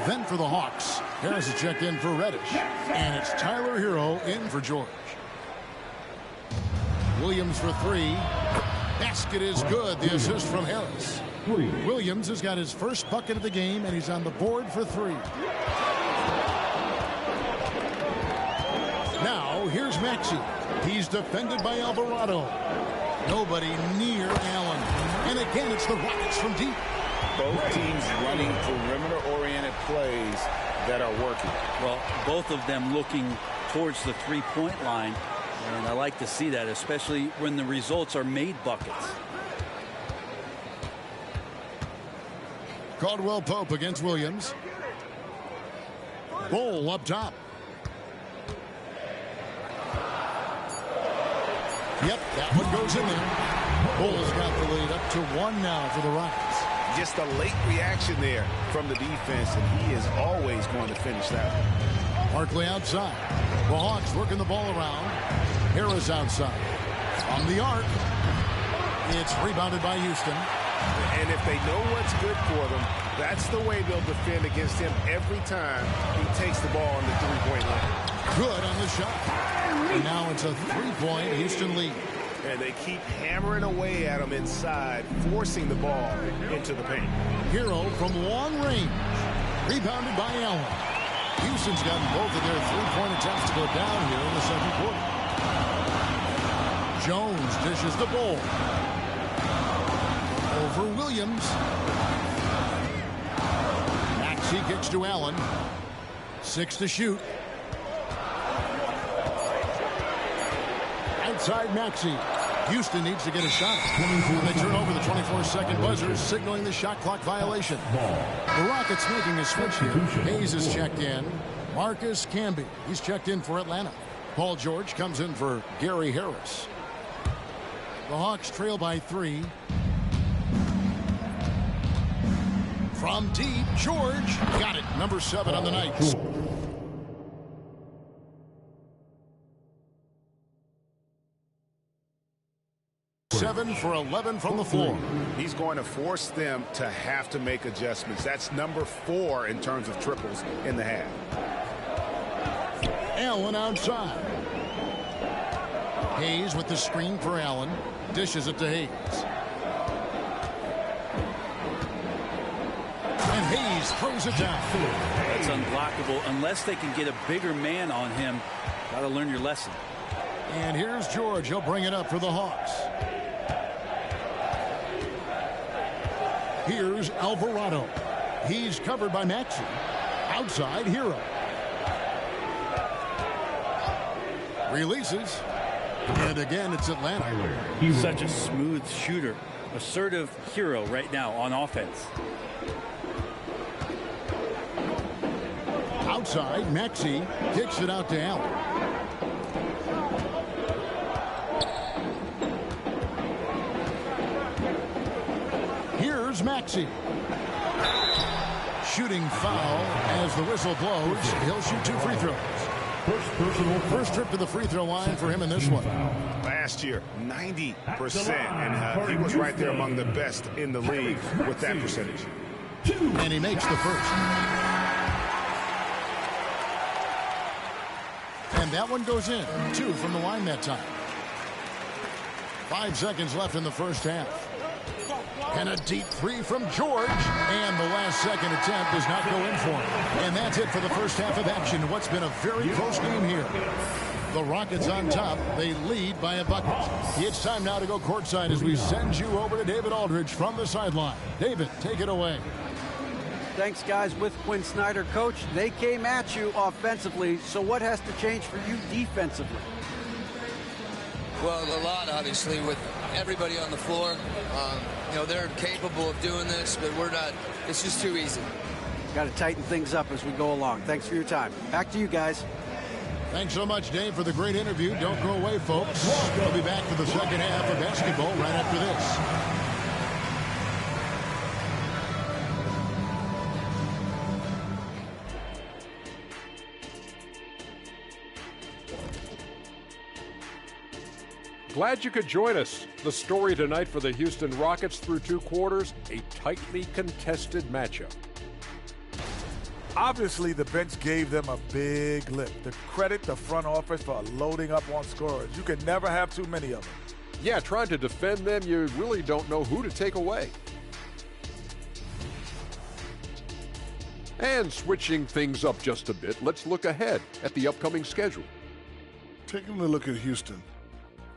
Then for the Hawks, Harris is checked in for Reddish. And it's Tyler Hero in for George. Williams for three. Basket is good. The assist from Harris. Williams has got his first bucket of the game, and he's on the board for three. Now, here's Maxey. He's defended by Alvarado. Nobody near Allen. And again, it's the Rockets from deep. Both teams running perimeter-oriented plays that are working. Well, both of them looking towards the three-point line. And I like to see that, especially when the results are made buckets. Caldwell Pope against Williams. Bowl up top. Yep, that one goes in there. Bull's got the lead up to one now for the Rockets. Just a late reaction there from the defense, and he is always going to finish that one. Barkley outside. The Hawks working the ball around. Harris outside. On the arc. It's rebounded by Houston. And if they know what's good for them, that's the way they'll defend against him every time he takes the ball on the three-point line. Good on the shot. And now it's a three-point Houston lead. And they keep hammering away at him inside, forcing the ball into the paint. Hero from long range. Rebounded by Allen. Houston's gotten both of their three-point attempts to go down here in the second quarter. Jones dishes the ball. Over Williams. Maxey kicks to Allen. 6 to shoot. Outside Maxey. Houston needs to get a shot. They turn over the 24-second buzzer, signaling the shot clock violation. The Rockets making a switch here. Hayes is checked in. Marcus Camby, he's checked in for Atlanta. Paul George comes in for Gary Harris. The Hawks trail by 3. From deep, George got it. Number 7 on the night. 7 for 11 from the floor. He's going to force them to have to make adjustments. That's number 4 in terms of triples in the half. Allen outside. Hayes with the screen for Allen. Dishes it to Hayes. And Hayes throws it down. That's unblockable unless they can get a bigger man on him. Got to learn your lesson. And here's George. He'll bring it up for the Hawks. Here's Alvarado. He's covered by Maxey. Outside, Hero. Releases. And again, it's Atlanta. Such a smooth shooter. Assertive Hero right now on offense. Outside, Maxey kicks it out to Allen. Here's Maxey. Shooting foul as the whistle blows. He'll shoot 2 free throws. First trip to the free throw line for him in this one. Last year, 90%, and he was right there among the best in the league with that percentage. And he makes the first. And that one goes in. 2 from the line that time. 5 seconds left in the first half. And a deep 3 from George. And the last second attempt does not go in for him. And that's it for the first half of action. What's been a very close game here. The Rockets on top. They lead by a bucket. It's time now to go courtside as we send you over to David Aldridge from the sideline. David, take it away. Thanks, guys. With Quinn Snyder, coach, they came at you offensively. So what has to change for you defensively? Well, a lot, obviously, with everybody on the floor. You know, they're capable of doing this, but we're not. It's just too easy. Got to tighten things up as we go along. Thanks for your time. Back to you guys. Thanks so much, Dave, for the great interview. Don't go away, folks. We'll be back for the second half of basketball right after this. Glad you could join us. The story tonight for the Houston Rockets through 2 quarters, a tightly contested matchup. Obviously, the bench gave them a big lift. To credit the front office for loading up on scorers. You can never have too many of them. Yeah, trying to defend them, you really don't know who to take away. And switching things up just a bit, let's look ahead at the upcoming schedule. Taking a look at Houston.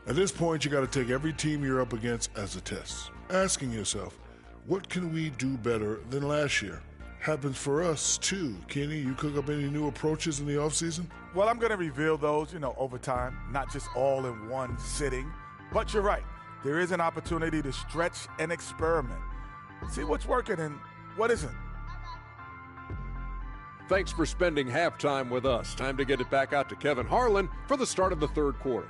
At this point, you got to take every team you're up against as a test. Asking yourself, what can we do better than last year? Happens for us, too. Kenny, you cook up any new approaches in the offseason? Well, I'm going to reveal those, over time, not just all in one sitting. But you're right. There is an opportunity to stretch and experiment. See what's working and what isn't. Thanks for spending halftime with us. Time to get it back out to Kevin Harlan for the start of the third quarter.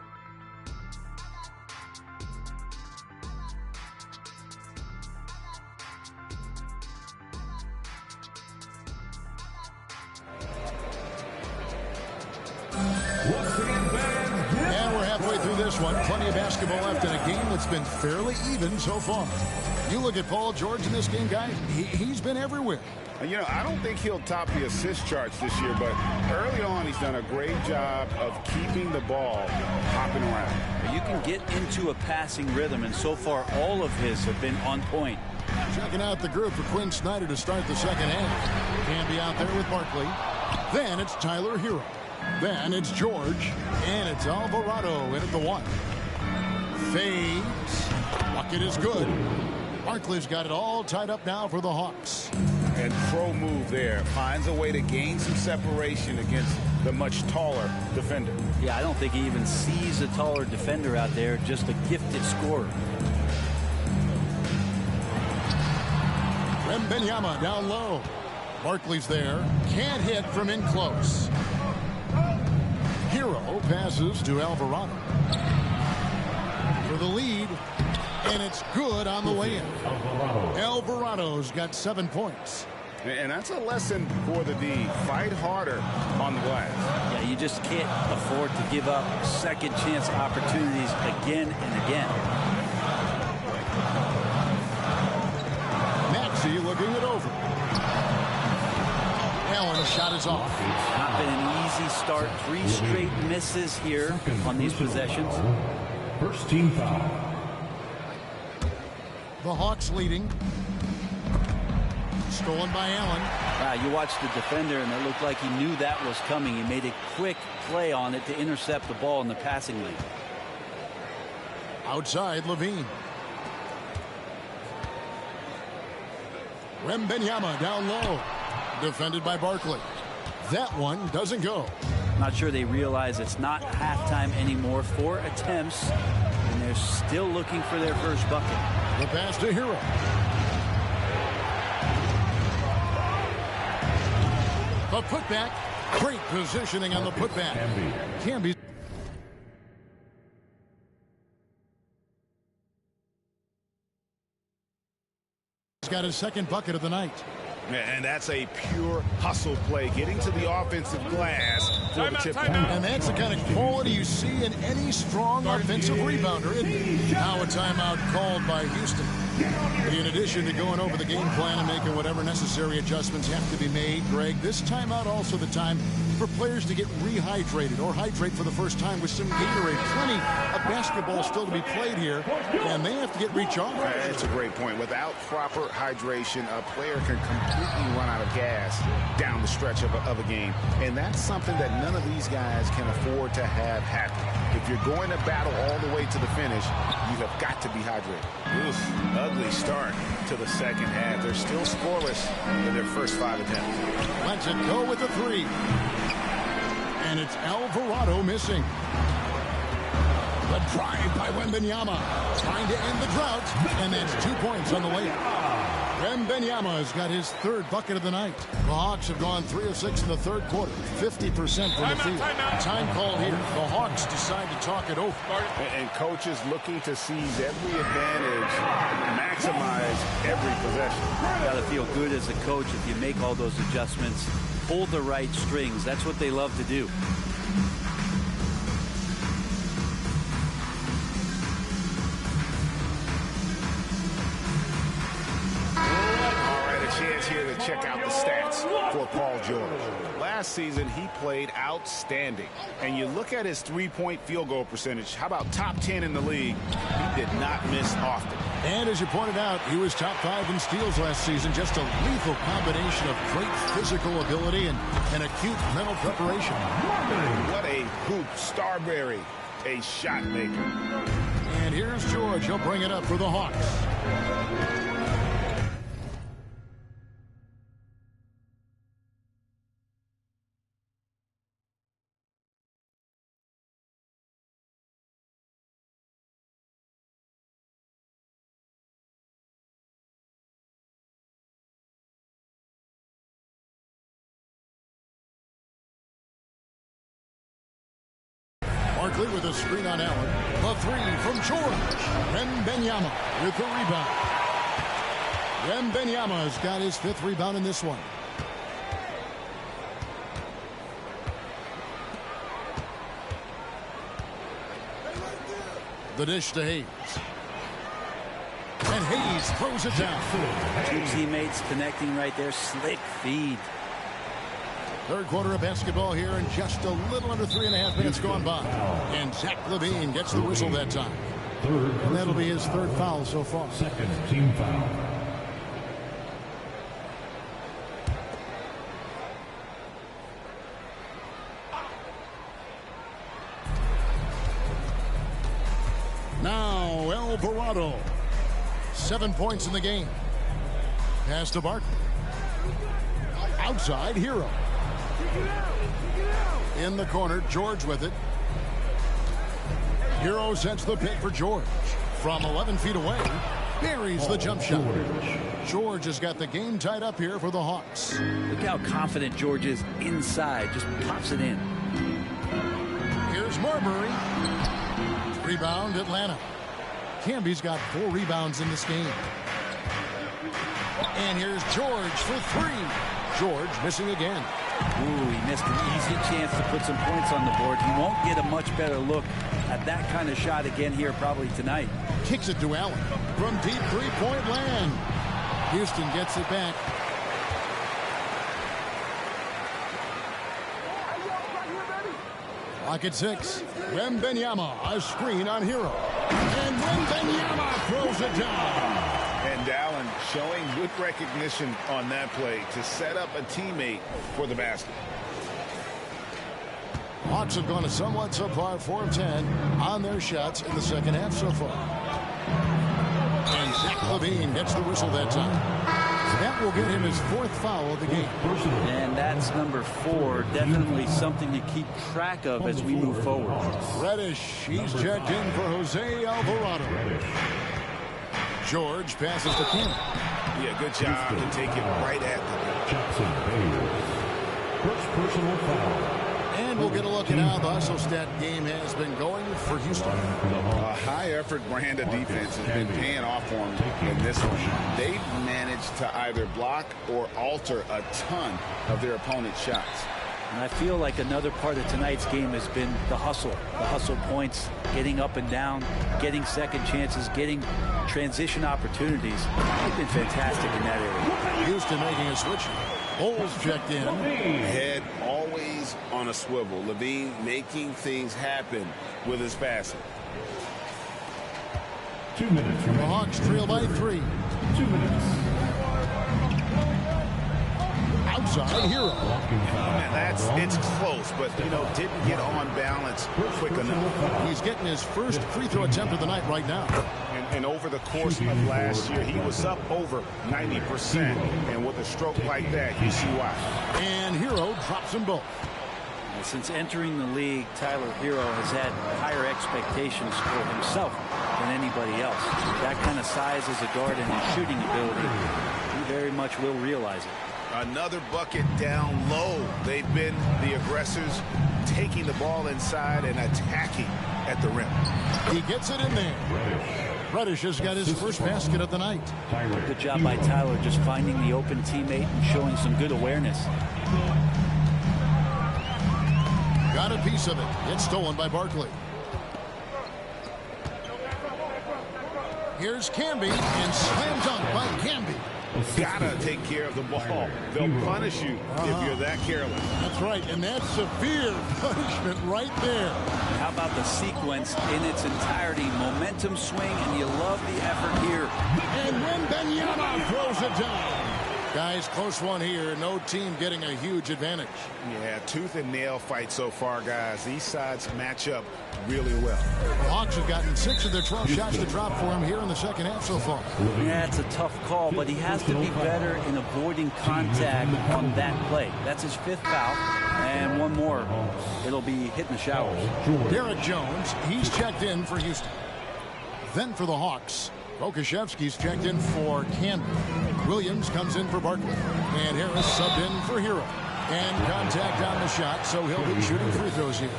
And we're halfway through this one. Plenty of basketball left in a game that's been fairly even so far. You look at Paul George in this game, guys, he's been everywhere. I don't think he'll top the assist charts this year, but early on he's done a great job of keeping the ball hopping around. You can get into a passing rhythm, and so far all of his have been on point. Checking out the group for Quinn Snyder to start the second half. Can be out there with Barkley. Then it's Tyler Hero. Then it's George. And it's Alvarado in at the one. Fades. Bucket is good. Barkley's got it all tied up now for the Hawks. And pro move there. Finds a way to gain some separation against the much taller defender. Yeah, I don't think he even sees a taller defender out there, just a gifted scorer. Wembanyama down low. Barkley's there. Can't hit from in close. Hero passes to Alvarado for the lead. And it's good on the way in. Alvarado's got 7 points. And that's a lesson for the D. Fight harder on the glass. Yeah, you just can't afford to give up second chance opportunities again and again. Maxey looking it over. Allen shot is off. Not been an easy start. 3 straight misses here on these possessions. First team foul. The Hawks leading. Stolen by Allen. Wow, you watched the defender, and it looked like he knew that was coming. He made a quick play on it to intercept the ball in the passing lane. Outside, Levine. Wembanyama down low. Defended by Barkley. That one doesn't go. Not sure they realize it's not halftime anymore. 4 attempts, and they're still looking for their first bucket. The pass to Hero. The putback. Great positioning on the putback. Camby. He's got his second bucket of the night. And that's a pure hustle play, getting to the offensive glass for the tip. And that's the kind of quality you see in any strong offensive rebounder. And now a timeout called by Houston. In addition to going over the game plan and making whatever necessary adjustments have to be made, Greg, this timeout also the time for players to get rehydrated or hydrate for the first time with some Gatorade. Plenty of basketball still to be played here, and they have to get recharged. That's a great point. Without proper hydration, a player can completely run out of gas down the stretch of a game, and that's something that none of these guys can afford to have happen. If you're going to battle all the way to the finish, you have got to be hydrated. Oof, ugly start to the second half. They're still scoreless in their first 5 attempts. Lets it go with the 3. And it's Alvarado missing. The drive by Wembanyama. Trying to end the drought. And that's 2 points on the way up. Wembanyama has got his third bucket of the night. The Hawks have gone 3 of 6 in the third quarter. 50% from the field. Time called here. The Hawks decide to talk it over. And coaches looking to seize every advantage, maximize every possession. You got to feel good as a coach if you make all those adjustments. Pull the right strings. That's what they love to do. All right, a chance here to check out the stats. for Paul George. Last season, he played outstanding. And you look at his three-point field goal percentage. How about top 10 in the league? He did not miss often. And as you pointed out, he was top 5 in steals last season. Just a lethal combination of great physical ability and acute mental preparation. What a hoop. Starberry, a shot maker. And here's George. He'll bring it up for the Hawks. Barkley with a screen on Allen. The three from George. Wembanyama with the rebound. Wembanyama's got his 5th rebound in this one. The dish to Hayes. And Hayes throws it down. 2 teammates connecting right there. Slick feed. Third quarter of basketball here, and just a little under 3.5 minutes gone by. And Zach LaVine gets the whistle that time. And that'll be his 3rd foul so far. 2nd team foul. Now Alvarado. 7 points in the game. Pass to Barkley. Outside, Hero. In the corner, George with it. Hero sets the pick for George. From 11 feet away, buries the jump shot. George has got the game tied up here for the Hawks. Look how confident George is inside. Just pops it in. Here's Marbury. Rebound, Atlanta. Camby's got 4 rebounds in this game. And here's George for 3. George missing again. Ooh, he missed an easy chance to put some points on the board. He won't get a much better look at that kind of shot again here probably tonight. Kicks it to Allen from deep 3-point land. Houston gets it back. Lock at 6. Wembanyama, a screen on Hero. And Wembanyama throws it down. And Allen showing good recognition on that play to set up a teammate for the basket. Hawks have gone a somewhat subpar 4 of 10 on their shots in the second half so far. And Zach LaVine gets the whistle that time. That will get him his 4th foul of the game. And that's number 4. Definitely something to keep track of as we move forward. Reddish, he's checked in for Jose Alvarado. George passes to King. Yeah, good job to take it right at the Jackson Hayes. First personal foul. And we'll get a look at how the hustle stat game has been going for Houston. A high-effort brand of defense has been paying off for them in this one. They've managed to either block or alter a ton of their opponent's shots. And I feel like another part of tonight's game has been the hustle points, getting up and down, getting second chances, getting transition opportunities. They've been fantastic in that area. Houston making a switch. Bulls checked in. Head always on a swivel. LaVine making things happen with his passing. 2 minutes. The Hawks trail by 3. 2 minutes. Outside, Hero. And it's close, but, didn't get on balance quick enough. He's getting his first free throw attempt of the night right now. And over the course of last year, he was up over 90%. And with a stroke like that, you see why. And Hero drops them both. Since entering the league, Tyler Hero has had higher expectations for himself than anybody else. That kind of size as a guard and his shooting ability, he very much will realize it. Another bucket down low. They've been the aggressors, taking the ball inside and attacking at the rim. He gets it in there. Reddish has got his first basket of the night. Good job by Tyler just finding the open teammate and showing some good awareness. Got a piece of it. It's stolen by Barkley. Here's Camby, and slam dunk by Camby. Gotta take care of the ball. They'll punish you if you're that careless. That's right, and that's severe punishment right there. How about the sequence in its entirety? Momentum swing, and you love the effort here. And Wembanyama throws it down. Guys, close one here. No team getting a huge advantage. Yeah, tooth and nail fight so far, guys. These sides match up really well. The Hawks have gotten 6 of their 12 shots to drop for him here in the second half so far. Yeah, it's a tough call, but he has to be better in avoiding contact on that play. That's his 5th foul, and one more. It'll be hitting the showers. Derek Jones, he's checked in for Houston. Then for the Hawks, Okashevsky's checked in for Canby. Williams comes in for Barkley. And Harris subbed in for Hero. And contact on the shot, so he'll be shooting free throws here.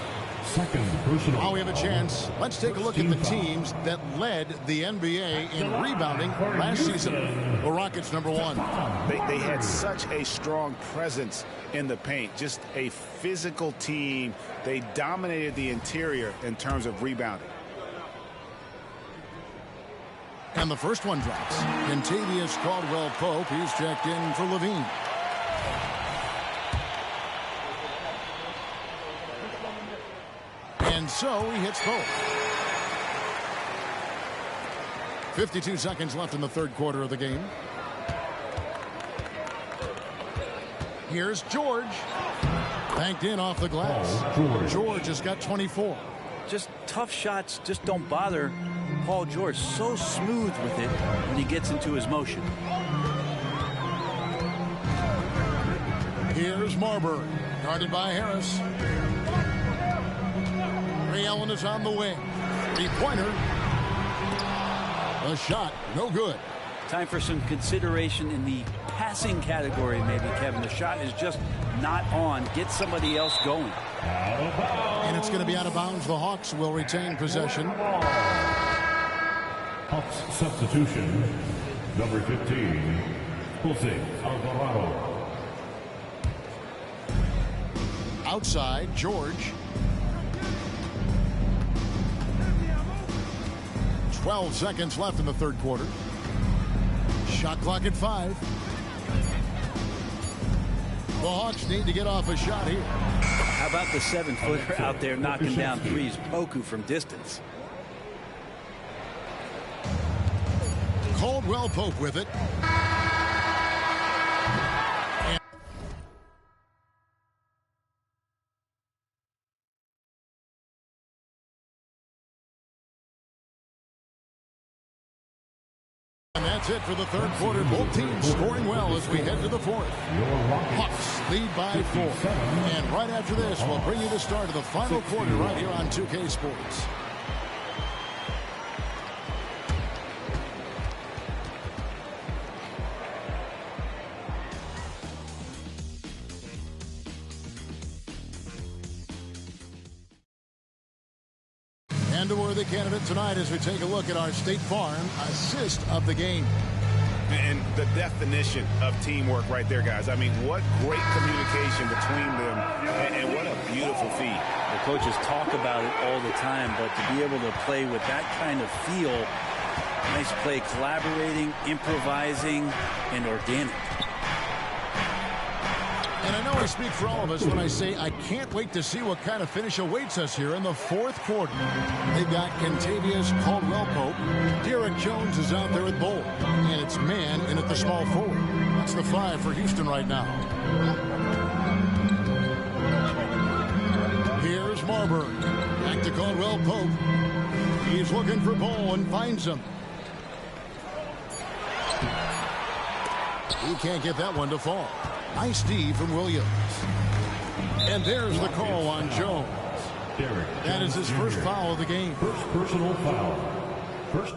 Now we have a chance. Let's take a look at the teams that led the NBA in rebounding last season. The Rockets, number 1. They had such a strong presence in the paint. Just a physical team. They dominated the interior in terms of rebounding. And the first one drops. Kentavious Caldwell-Pope. He's checked in for Levine. And so he hits both. 52 seconds left in the third quarter of the game. Here's George. Banked in off the glass. George has got 24. Just tough shots just don't bother Paul George. So smooth with it when he gets into his motion. Here's Marbury, guarded by Harris. Ray Allen is on the wing. 3-pointer. A shot, no good. Time for some consideration in the passing category, maybe, Kevin. The shot is just not on. Get somebody else going. And it's going to be out of bounds. The Hawks will retain possession. Hawks substitution, number 15, Jose Alvarado. Outside, George. 12 seconds left in the third quarter. Shot clock at 5. The Hawks need to get off a shot here. How about the 7-footer out there knocking down threes? Poku from distance. Caldwell-Pope with it. And that's it for the third quarter. Both teams scoring well as we head to the fourth. Hawks lead by 4. And right after this, we'll bring you the start of the final quarter right here on 2K Sports. And a worthy candidate tonight as we take a look at our State Farm assist of the game. And the definition of teamwork right there, guys. I mean, what great communication between them, and what a beautiful feed. The coaches talk about it all the time, but to be able to play with that kind of feel, nice play, collaborating, improvising, and organic. And I know I speak for all of us when I say I can't wait to see what kind of finish awaits us here in the fourth quarter. They've got Kentavious Caldwell-Pope. Derek Jones is out there at Bowl. And it's man in at the small forward. That's the 5 for Houston right now. Here's Marbury. Back to Caldwell-Pope. He's looking for Bowl and finds him. He can't get that one to fall. Nice D from Williams. And there's the call on Jones. That is his first foul of the game. First personal foul. First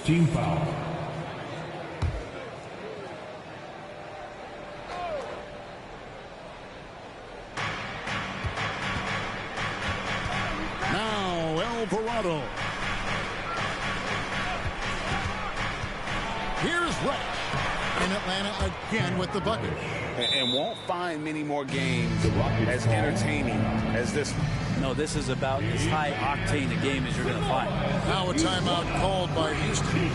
Team foul. Now Alvarado. Here's Rex. And Atlanta again with the bucket. And won't find many more games as entertaining as this one. No, this is about as high octane a game as you're going to find. Now a timeout called by Houston.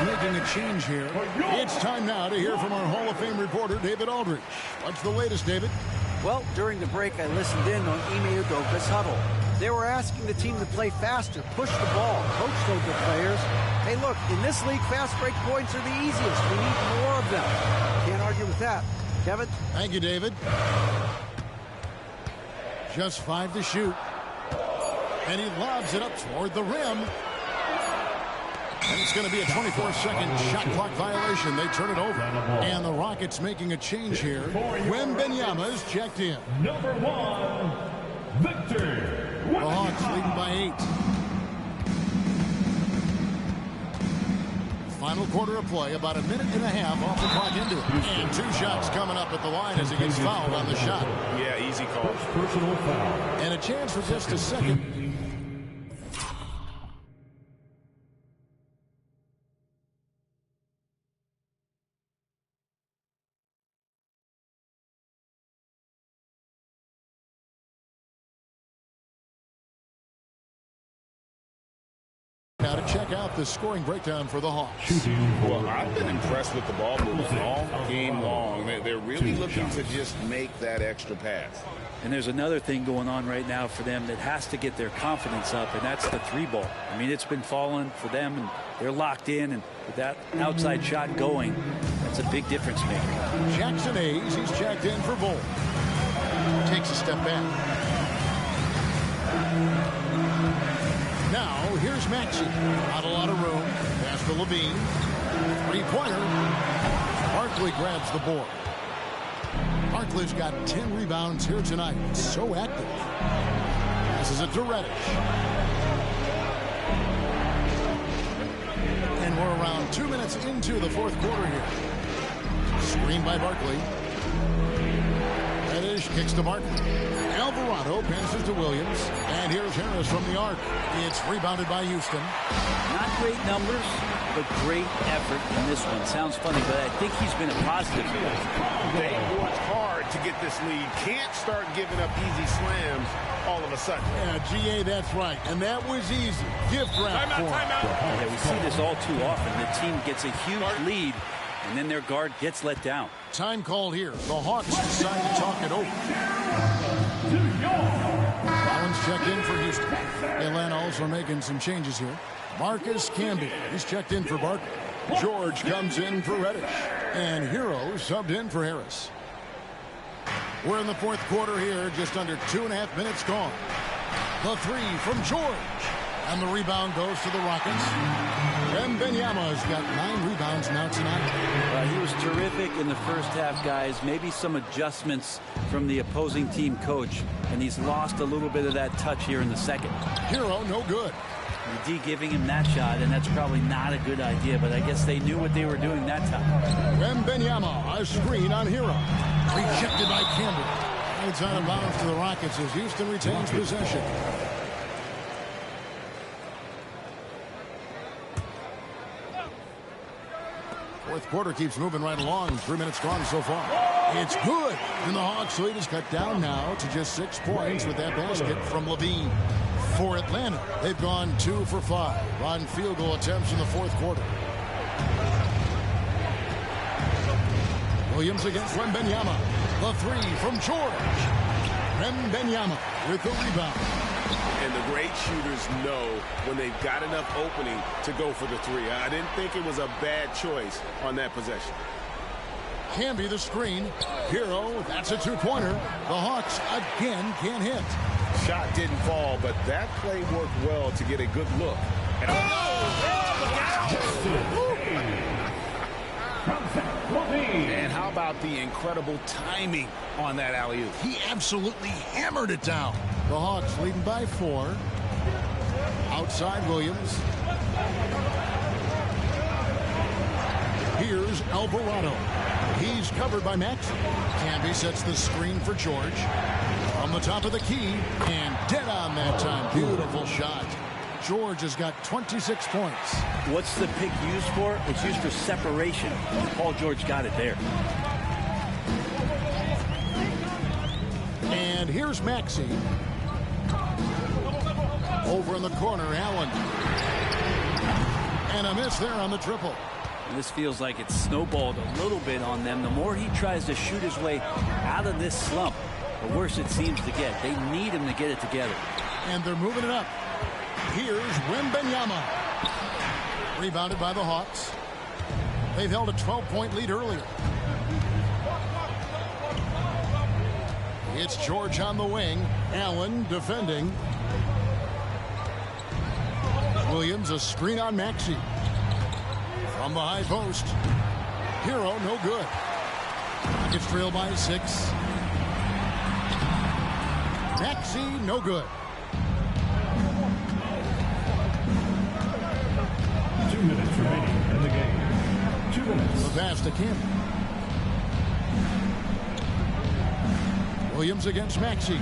Making a change here. It's time now to hear from our Hall of Fame reporter, David Aldridge. What's the latest, David? Well, during the break, I listened in on Ime Udoka's huddle. They were asking the team to play faster, push the ball. Coach told the players, hey, look, in this league, fast break points are the easiest. We need more of them. Can't argue with that. Kevin? Thank you, David. Just 5 to shoot. And he lobs it up toward the rim. And it's going to be a 24-second shot clock violation. They turn it over. And the Rockets making a change here. Wembanyama is checked in. Number 1, Victor. The Hawks leading by 8. Final quarter of play, about a minute and a half off the clock into it. And 2 shots coming up at the line as he gets fouled on the shot. Yeah, easy call. Personal foul. And a chance for just a second. Now to check out the scoring breakdown for the Hawks. Well, I've been impressed with the ball movement all game long. They're really looking to just make that extra pass. And there's another thing going on right now for them that has to get their confidence up, and that's the 3-ball. I mean, it's been falling for them, and they're locked in, and with that outside shot going, that's a big difference maker. Jackson Hayes, he's checked in for Bull. Takes a step back. Now, here's Maxey. Not a lot of room. Pass to Levine. 3-pointer. Barkley grabs the board. Barkley's got 10 rebounds here tonight. So active. This is a to Reddish. And we're around 2 minutes into the fourth quarter here. Screen by Barkley. Reddish kicks to Barkley. Alvarado passes to Williams. And here's Harris from the arc. It's rebounded by Houston. Not great numbers, but great effort in this one. Sounds funny, but I think he's been a positive. They worked hard to get this lead. Can't start giving up easy slams all of a sudden. Yeah, GA, that's right. And that was easy. Gift wrap for him. Yeah, we see this all too often. The team gets a huge lead, and then their guard gets let down. Time called here. The Hawks decide to talk it over. Collins checked in for Houston. Atlanta also making some changes here. Marcus Camby, he's checked in for Barkley. George comes in for Reddish. And Hero subbed in for Harris. We're in the fourth quarter here, just under 2.5 minutes gone. The 3 from George. And the rebound goes to the Rockets. Wembanyama's got 9 rebounds now tonight. He was terrific in the first half, guys. Maybe some adjustments from the opposing team coach, and he's lost a little bit of that touch here in the second. Hero, no good. D giving him that shot, and that's probably not a good idea, but I guess they knew what they were doing that time. Wembanyama, a screen on Hero. Rejected by Campbell. It's out of bounds to the Rockets as Houston retains possession. Fourth quarter keeps moving right along. 3 minutes gone so far. It's good. And the Hawks lead is cut down now to just 6 points with that basket from Levine. For Atlanta, they've gone 2 for 5 on field goal attempts in the fourth quarter. Williams against Wembanyama. The 3 from George. Wembanyama with the rebound. And the great shooters know when they've got enough opening to go for the 3. I didn't think it was a bad choice on that possession. Camby the screen. Hero, that's a two-pointer. The Hawks again can't hit. Shot didn't fall, but that play worked well to get a good look. And how about the incredible timing on that alley-oop? He absolutely hammered it down. The Hawks leading by 4. Outside Williams. Here's Alvarado. He's covered by Max. Camby sets the screen for George. From the top of the key, and dead on that time. Beautiful shot. George has got 26 points. What's the pick used for? It's used for separation. Paul George got it there. And here's Maxey. Over in the corner, Allen. And a miss there on the triple. And this feels like it's snowballed a little bit on them. The more he tries to shoot his way out of this slump, the worse it seems to get. They need him to get it together. And they're moving it up. Here's Wembanyama. Rebounded by the Hawks. They've held a 12-point lead earlier. It's George on the wing. Allen defending. Williams, a screen on Maxey. From the high post. Hero, no good. Rockets trail by 6. Maxey, no good. 2 minutes remaining in the game. 2 minutes. The pass to Camby. Williams against Maxey.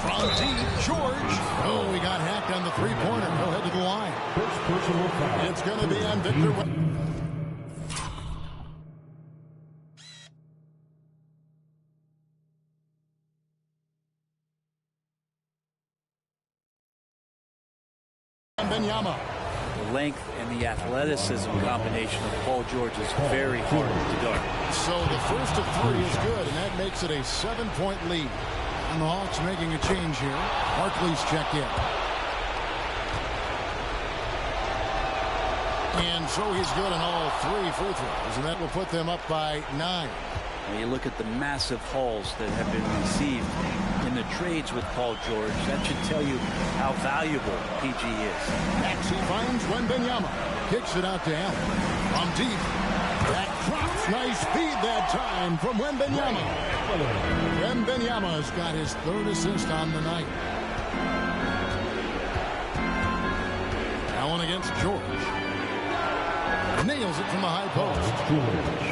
From deep, George. Oh, he got hacked on the three-pointer. He'll head to the line. First personal foul. It's going to be on Victor. Wembanyama. The length and the athleticism combination of Paul George is very hard to guard. So the first of 3 is good, and that makes it a 7-point lead. And the Hawks making a change here. Barkley's checked in. And so he's good on all 3 free throws, and that will put them up by 9. When you look at the massive hauls that have been received in the trades with Paul George, that should tell you how valuable PG is. Maxey finds Wembanyama. Kicks it out to Allen. From deep. That drops. Nice feed that time from Wembanyama. Wembanyama's got his 3rd assist on the night. Allen against George. Nails it from the high post.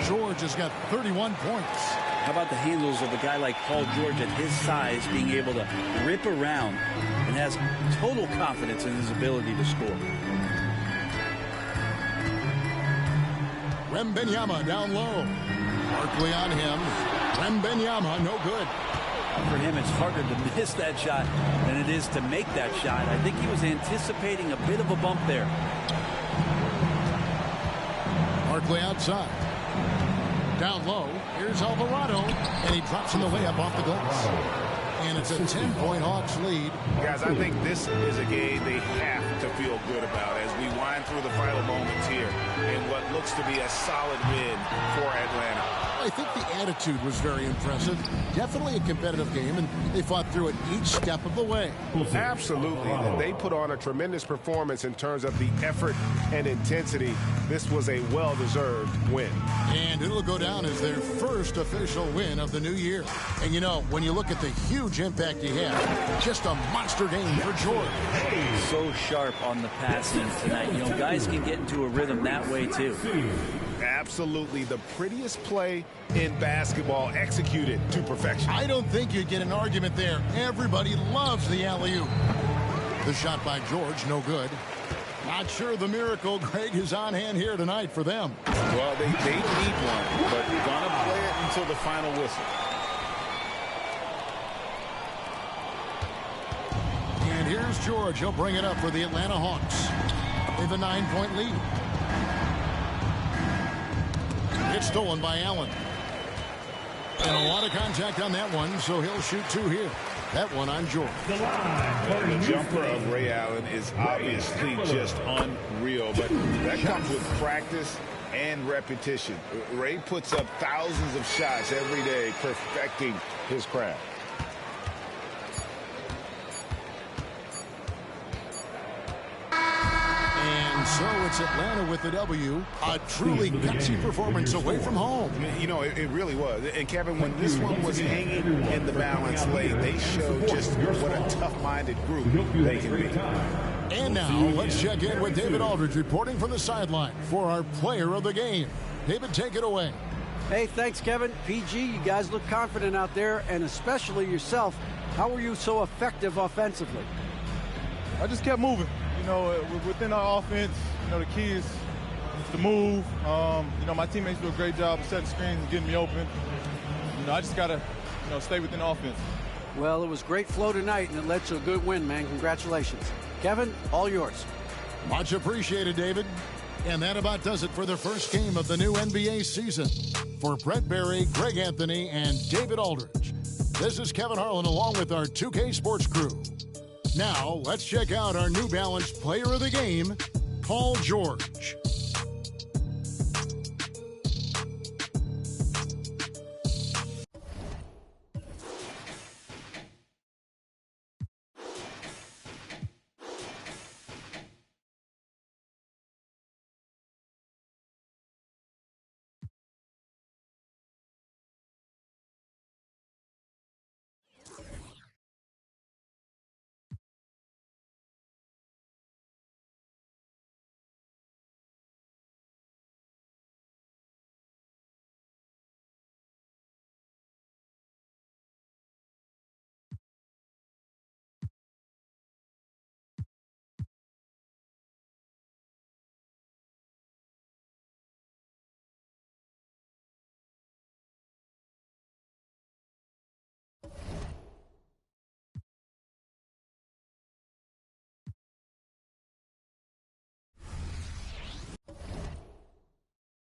George has got 31 points. How about the handles of a guy like Paul George at his size being able to rip around and has total confidence in his ability to score. Wembanyama down low. Barkley on him. Wembanyama, no good. For him, it's harder to miss that shot than it is to make that shot. I think he was anticipating a bit of a bump there. Barkley outside. Down low. Here's Alvarado. And he drops in the way up off the glass. And it's a 10-point Hawks lead. Guys, I think this is a game they have to feel good about as we wind through the final moments here in what looks to be a solid win for Atlanta. I think the attitude was very impressive. Definitely a competitive game, and they fought through it each step of the way. Absolutely. They put on a tremendous performance in terms of the effort and intensity. This was a well-deserved win. And it'll go down as their first official win of the new year. And, you know, when you look at the huge impact he had, just a monster game for George. So sharp on the passing tonight. You know, guys can get into a rhythm that way, too. Absolutely the prettiest play in basketball, executed to perfection. I don't think you'd get an argument there. Everybody loves the alley-oop. The shot by George, no good. Not sure the miracle, Greg, is on hand here tonight for them. Well, they need one, but they're going to play it until the final whistle. And here's George. He'll bring it up for the Atlanta Hawks. They have a 9-point lead. It's stolen by Allen. And a lot of contact on that one, so he'll shoot 2 here. That one on George. The jumper of Ray Allen is obviously just unreal, but that comes with practice and repetition. Ray puts up thousands of shots every day, perfecting his craft. And so it's Atlanta with the W. A truly gutsy performance away from home. You know, it really was. And, Kevin, when this one was hanging in the balance late, they showed just what a tough-minded group they can be. And now let's check in with David Aldridge reporting from the sideline for our player of the game. David, take it away. Hey, thanks, Kevin. PG, you guys look confident out there, and especially yourself. How were you so effective offensively? I just kept moving. You know, within our offense, you know, the key is to move. You know, my teammates do a great job of setting screens and getting me open. You know, I just got to, you know, stay within the offense. Well, it was great flow tonight, and it led to a good win, man. Congratulations. Kevin, all yours. Much appreciated, David. And that about does it for the first game of the new NBA season. For Brett Berry, Greg Anthony, and David Aldridge, this is Kevin Harlan along with our 2K Sports crew. Now, let's check out our New Balance player of the game, Paul George.